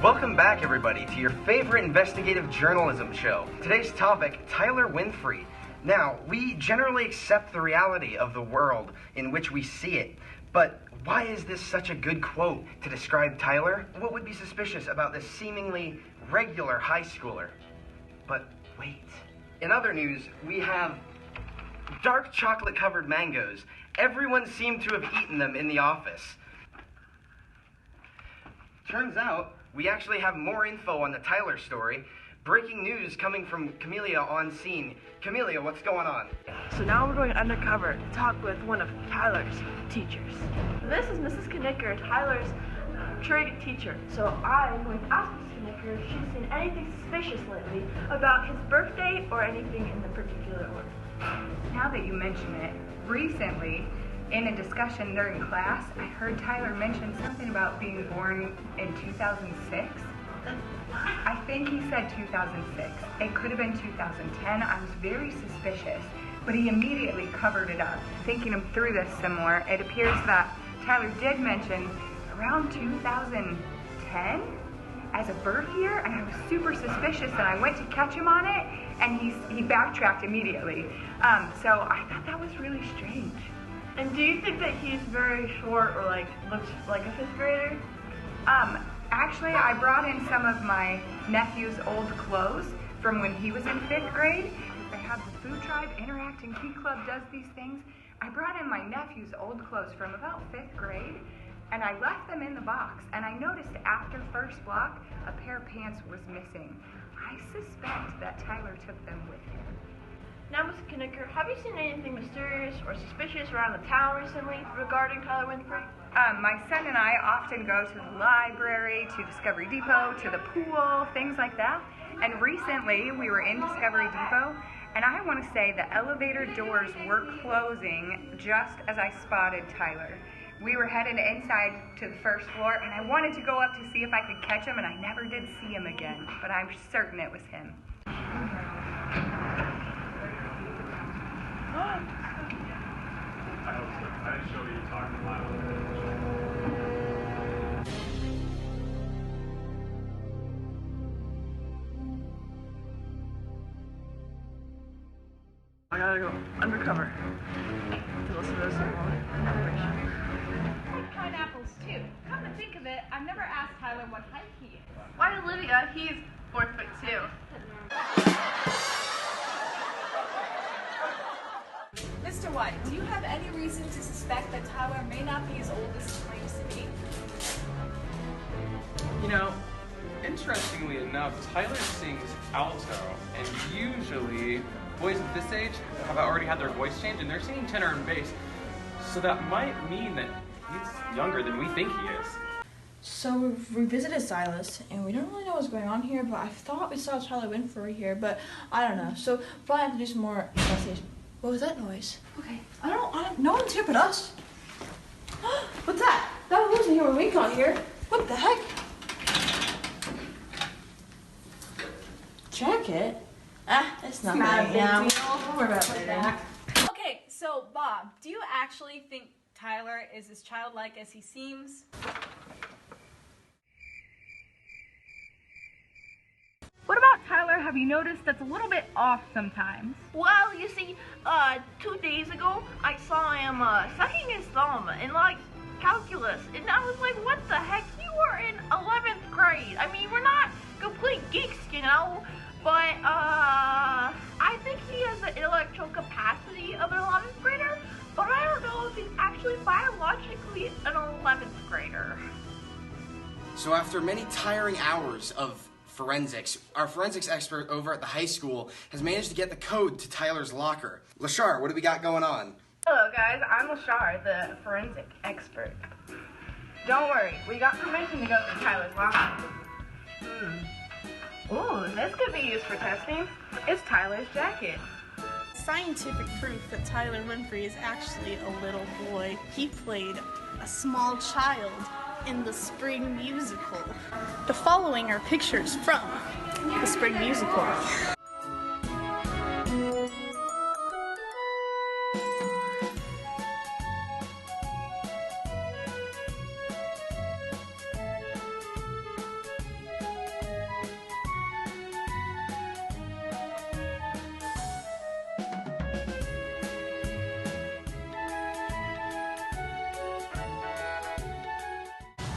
Welcome back, everybody, to your favorite investigative journalism show. Today's topic, Tyler Winfrey. Now, we generally accept the reality of the world in which we see it, but why is this such a good quote to describe Tyler? What would be suspicious about this seemingly regular high schooler? But wait. In other news, we have dark chocolate-covered mangoes. Everyone seemed to have eaten them in the office. Turns out, we actually have more info on the Tyler story. Breaking news coming from Camelia on scene. Camelia, what's going on? So now we're going undercover to talk with one of Tyler's teachers. This is Mrs. Knicker, Tyler's trig teacher. So I'm going to ask Mrs. Knicker if she's seen anything suspicious lately about his birthday or anything in the particular order. Now that you mention it, recently, in a discussion during class, I heard Tyler mention something about being born in 2006. I think he said 2006. It could have been 2010. I was very suspicious, but he immediately covered it up. Thinking him through this some more, it appears that Tyler did mention around 2010 as a birth year, and I was super suspicious, and I went to catch him on it, and he backtracked immediately. So I thought that was really strange. And do you think that he's very short or looks like a fifth grader? Actually, I brought in some of my nephew's old clothes from when he was in 5th grade. They have the Food Tribe Interacting Key Club does these things. I brought in my nephew's old clothes from about 5th grade, and I left them in the box, and I noticed after first block, a pair of pants was missing. I suspect that Tyler took them with him. Now, Mrs. Knicker, have you seen anything mysterious or suspicious around the town recently regarding Tyler Winfrey? My son and I often go to the library, to Discovery Depot, to the pool, things like that. And recently, we were in Discovery Depot, and I want to say the elevator doors were closing just as I spotted Tyler. We were headed inside to the first floor, and I wanted to go up to see if I could catch him, and I never did see him again, but I'm certain it was him. I hope so. I didn't show you talking loud. I gotta go undercover to listen to some more information. I like pineapples too. Come to think of it, I've never asked Tyler what height he is. Why, Olivia, he's 4'2". Mr. White, do you have any reason to suspect that Tyler may not be as old as he claims to be? You know, interestingly enough, Tyler sings alto, and usually boys at this age have already had their voice changed, and they're singing tenor and bass, so that might mean that he's younger than we think he is. So we visited Silas, and we don't really know what's going on here, but I thought we saw Tyler Winfrey here, but I don't know. So probably have to do some more investigation. What was that noise? Okay, I don't, no one's here but us. What's that? That wasn't here when we got here. What the heck? Jacket? It's not a big deal. Don't worry about it. Okay, so Bob, do you actually think Tyler is as childlike as he seems? What about Tyler? Have you noticed that's a little bit off sometimes? Well, you see, 2 days ago, I saw him sucking his thumb in, calculus, and I was like, what the heck? You are in 11th grade. I mean, we're not complete geeks, you know, but, I think he has the intellectual capacity of an 11th grader, but I don't know if he's actually biologically an 11th grader. So after many tiring hours of forensics, our forensics expert over at the high school has managed to get the code to Tyler's locker. Lashar, what do we got going on? Hello guys, I'm Lashar, the forensic expert. Don't worry, we got permission to go to Tyler's locker. Ooh, this could be used for testing. It's Tyler's jacket. Scientific proof that Tyler Winfrey is actually a little boy. He played a small child in the Spring Musical. The following are pictures from the Spring Musical.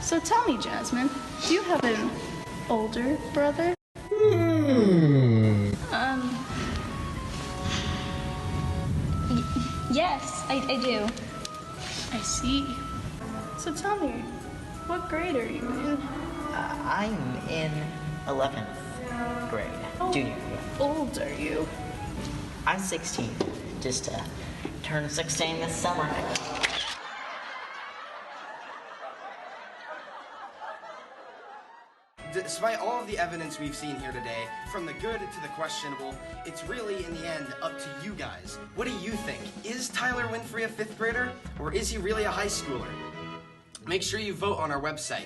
So tell me, Jasmine, do you have an older brother? Yes, I do. I see. So tell me, what grade are you in? I'm in 11th grade, junior year. How old are you? I'm 16, just turned 16 this summer. Despite all of the evidence we've seen here today, from the good to the questionable, it's really, in the end, up to you guys. What do you think? Is Tyler Winfrey a 5th grader, or is he really a high schooler? Make sure you vote on our website.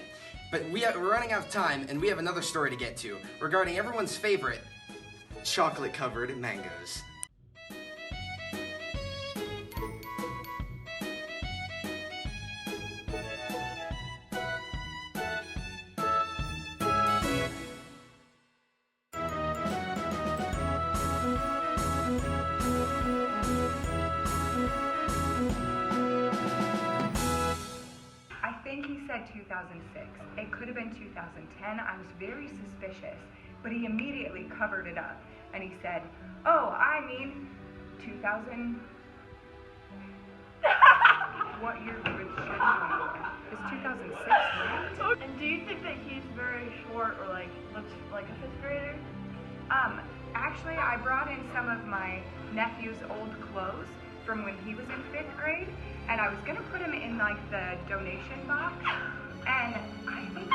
But we're running out of time, and we have another story to get to regarding everyone's favorite chocolate-covered mangoes. I think he said 2006. It could have been 2010. I was very suspicious, but he immediately covered it up. And he said, oh, I mean 2000. What year should we born? It's 2006, right? And do you think that he's very short or like looks like a 5th grader? Actually, I brought in some of my nephew's old clothes from when he was in 5th grade, and I was gonna put him in like the donation box, and I think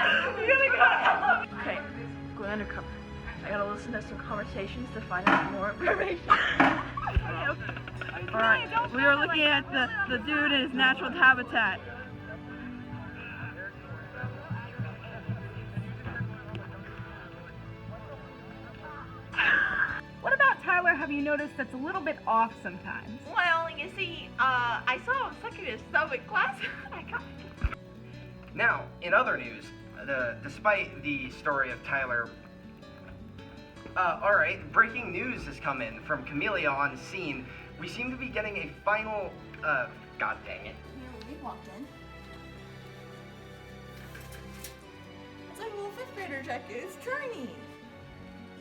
Okay, going undercover. I gotta listen to some conversations to find out more information. Alright, we are looking at the dude in his natural habitat. What about Tyler have you noticed that's a little bit off sometimes? Well, you see, I saw him sucking his thumb in class. I got Now, in other news, despite the story of Tyler... alright, breaking news has come in from Camellia on scene. We seem to be getting a final... God dang it. We walked in. It's like a little 5th grader jacket. It's tiny.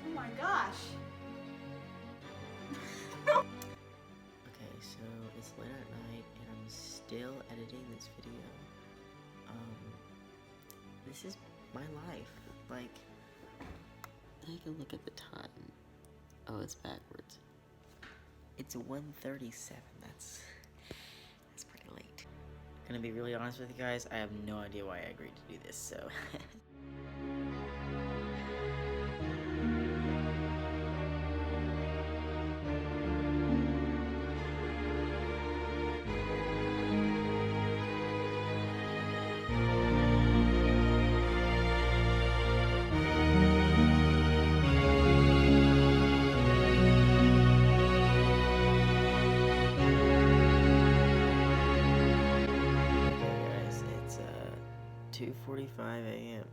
Oh my gosh. Okay, so it's late at night and I'm still editing this video. This is my life. Like, take a look at the time. Oh, it's backwards. It's 1:37. That's pretty late. Gonna be really honest with you guys, I have no idea why I agreed to do this, so Okay guys, it's 2:45 a.m.